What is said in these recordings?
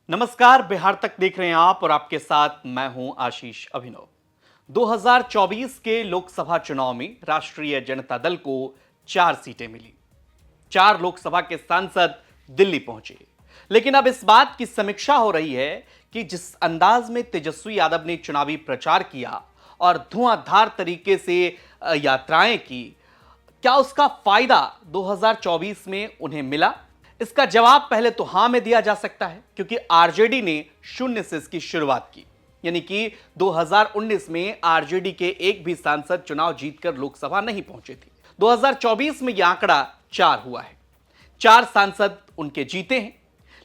नमस्कार, बिहार तक देख रहे हैं आप और आपके साथ मैं हूं आशीष अभिनव। 2024 के लोकसभा चुनाव में राष्ट्रीय जनता दल को 4 सीटें मिली। 4 लोकसभा के सांसद दिल्ली पहुंचे, लेकिन अब इस बात की समीक्षा हो रही है कि जिस अंदाज में तेजस्वी यादव ने चुनावी प्रचार किया और धुआंधार तरीके से यात्राएं की, क्या उसका फायदा 2024 में उन्हें मिला? इसका जवाब पहले तो हां में दिया जा सकता है, क्योंकि आरजेडी ने 0 से इसकी शुरुआत की। यानी कि 2019 में आरजेडी के एक भी सांसद चुनाव जीतकर लोकसभा नहीं पहुंचे थे। 2024 में यह आंकड़ा 4 हुआ है। 4 सांसद उनके जीते हैं।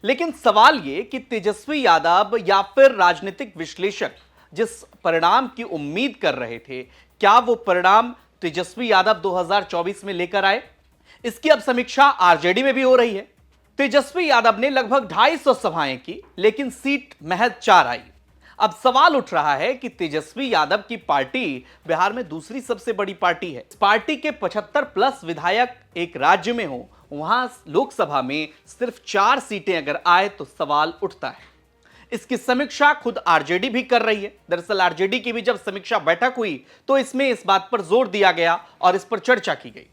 लेकिन सवाल यह कि तेजस्वी यादव या फिर राजनीतिक विश्लेषक जिस परिणाम की उम्मीद कर रहे थे, क्या वो परिणाम तेजस्वी यादव 2024 में लेकर आए? इसकी अब समीक्षा आरजेडी में भी हो रही है। तेजस्वी यादव ने लगभग 250 सभाएं की, लेकिन सीट महज 4 आई। अब सवाल उठ रहा है कि तेजस्वी यादव की पार्टी बिहार में दूसरी सबसे बड़ी पार्टी है। पार्टी के 75 प्लस विधायक एक राज्य में हो, वहां लोकसभा में सिर्फ 4 सीटें अगर आए तो सवाल उठता है। इसकी समीक्षा खुद आरजेडी भी कर रही है। दरअसल आरजेडी की भी जब समीक्षा बैठक हुई तो इसमें इस बात पर जोर दिया गया और इस पर चर्चा की गई।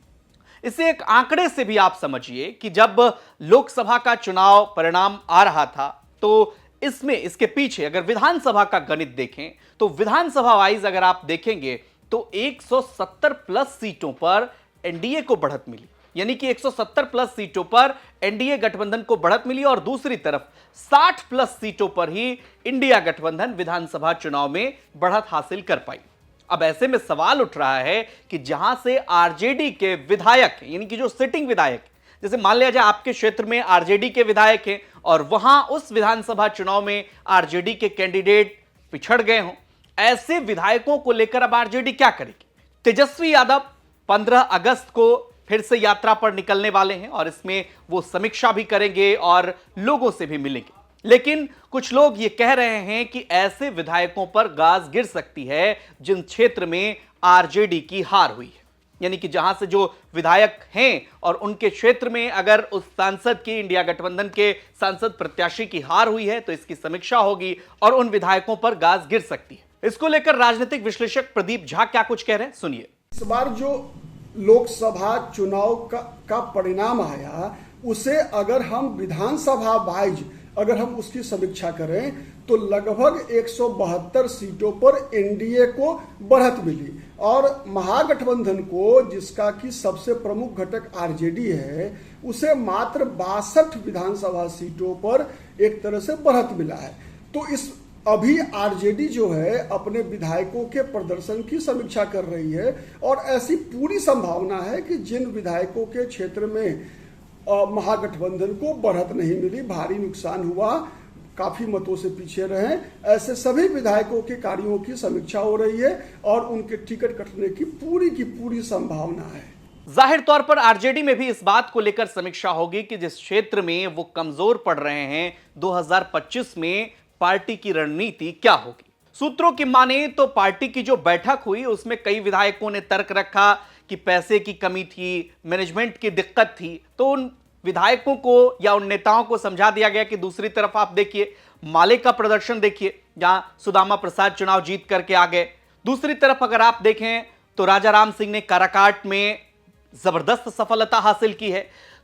इसे एक आंकड़े से भी आप समझिए कि जब लोकसभा का चुनाव परिणाम आ रहा था तो इसमें इसके पीछे अगर विधानसभा का गणित देखें तो विधानसभा वाइज अगर आप देखेंगे तो 170 प्लस सीटों पर एनडीए को बढ़त मिली। यानी कि 170 प्लस सीटों पर एनडीए गठबंधन को बढ़त मिली और दूसरी तरफ 60 प्लस सीटों पर ही इंडिया गठबंधन विधानसभा चुनाव में बढ़त हासिल कर पाई। अब ऐसे में सवाल उठ रहा है कि जहां से आरजेडी के विधायक, यानी कि जो सिटिंग विधायक, जैसे मान लिया जाए आपके क्षेत्र में आरजेडी के विधायक हैं और वहां उस विधानसभा चुनाव में आरजेडी के कैंडिडेट पिछड़ गए हों, ऐसे विधायकों को लेकर अब आरजेडी क्या करेगी? तेजस्वी यादव 15 अगस्त को फिर से यात्रा पर निकलने वाले हैं और इसमें वो समीक्षा भी करेंगे और लोगों से भी मिलेंगे। लेकिन कुछ लोग ये कह रहे हैं कि ऐसे विधायकों पर गाज गिर सकती है जिन क्षेत्र में आरजेडी की हार हुई है। यानी कि जहां से जो विधायक हैं और उनके क्षेत्र में अगर उस सांसद की, इंडिया गठबंधन के सांसद प्रत्याशी की हार हुई है तो इसकी समीक्षा होगी और उन विधायकों पर गाज गिर सकती है। इसको लेकर राजनीतिक विश्लेषक प्रदीप झा क्या कुछ कह रहे हैं, सुनिए। इस बार जो लोकसभा चुनाव का परिणाम आया, उसे अगर हम विधानसभा वाइज अगर हम उसकी समीक्षा करें तो लगभग 172 सीटों पर एनडीए को बढ़त मिली और महागठबंधन को, जिसका कि सबसे प्रमुख घटक आरजेडी है, उसे मात्र 62 विधानसभा सीटों पर एक तरह से बढ़त मिला है। तो इस अभी आरजेडी जो है अपने विधायकों के प्रदर्शन की समीक्षा कर रही है और ऐसी पूरी संभावना है कि जिन विधायकों के क्षेत्र में महागठबंधन को बढ़त नहीं मिली, भारी नुकसान हुआ, काफी मतों से पीछे रहे, ऐसे सभी विधायकों के कार्यों की समीक्षा हो रही है और उनके टिकट कटने की पूरी संभावना है। जाहिर तौर पर आरजेडी में भी इस बात को लेकर समीक्षा होगी कि जिस क्षेत्र में वो कमजोर पड़ रहे हैं, 2025 में पार्टी की रणनीति क्या होगी। सूत्रों की माने तो पार्टी की जो बैठक हुई उसमें कई विधायकों ने तर्क रखा कि पैसे की कमी थी, मैनेजमेंट की दिक्कत थी, तो उन विधायकों को या उन नेताओं को समझा दिया गया कि दूसरी तरफ आप देखिए माले का प्रदर्शन देखिए, जहां सुदामा प्रसाद चुनाव जीत करके आ गए। दूसरी तरफ अगर आप देखें तो राजा राम सिंह ने काराकाट में जबरदस्त सफलता हासिल की है।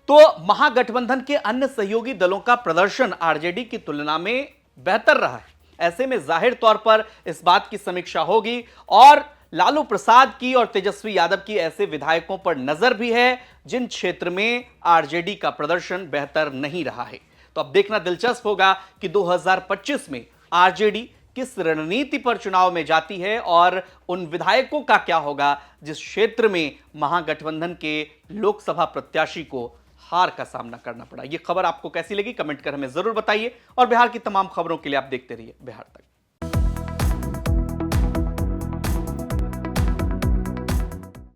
तो महागठबंधन के अन्य सहयोगी दलों का प्रदर्शन आरजेडी की तुलना में बेहतर रहा है। ऐसे में जाहिर तौर पर इस बात की समीक्षा होगी और लालू प्रसाद की और तेजस्वी यादव की ऐसे विधायकों पर नजर भी है जिन क्षेत्र में आरजेडी का प्रदर्शन बेहतर नहीं रहा है। तो अब देखना दिलचस्प होगा कि 2025 में आरजेडी किस रणनीति पर चुनाव में जाती है और उन विधायकों का क्या होगा जिस क्षेत्र में महागठबंधन के लोकसभा प्रत्याशी को हार का सामना करना पड़ा। यह खबर आपको कैसी लगी, कमेंट कर हमें जरूर बताइए और बिहार की तमाम खबरों के लिए आप देखते रहिए बिहार तक।